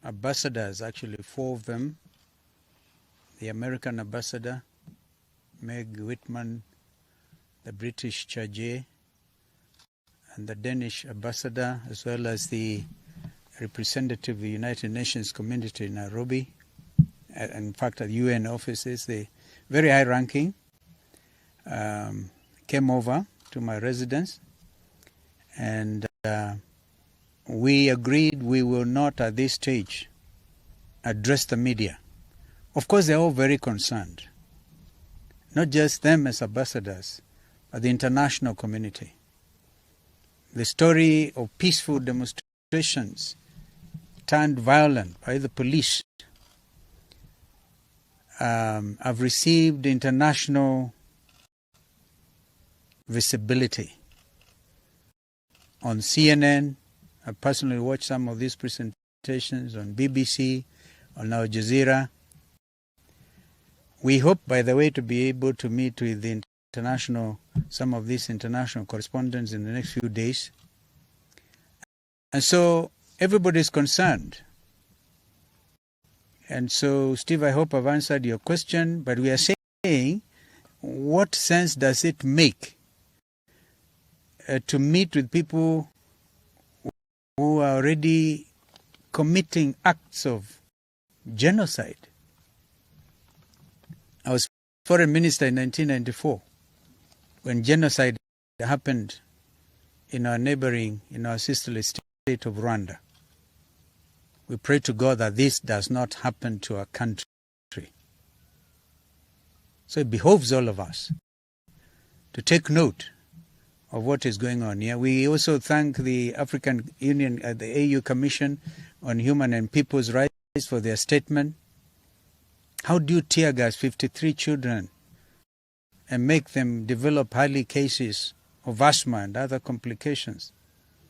ambassadors, actually 4 of them. The American ambassador, Meg Whitman, the British Chargé, and the Danish ambassador, as well as the representative of the United Nations community in Nairobi. In fact, at UN offices, the very high-ranking came over to my residence, and we agreed we will not at this stage address the media. Of course, they're all very concerned, not just them as ambassadors, but the international community. The story of peaceful demonstrations turned violent by the police have received international visibility. On CNN, I personally watched some of these presentations on BBC, on Al Jazeera. We hope, by the way, to be able to meet with the some of these international correspondents in the next few days. And so everybody is concerned. And so, Steve, I hope I've answered your question, but we are saying, what sense does it make to meet with people who are already committing acts of genocide? I was foreign minister in 1994 when genocide happened in our sisterly state of Rwanda. We pray to God that this does not happen to our country. So it behoves all of us to take note of what is going on here. We also thank the African Union, the AU Commission on Human and People's Rights for their statement. How do you tear gas 53 children and make them develop highly cases of asthma and other complications?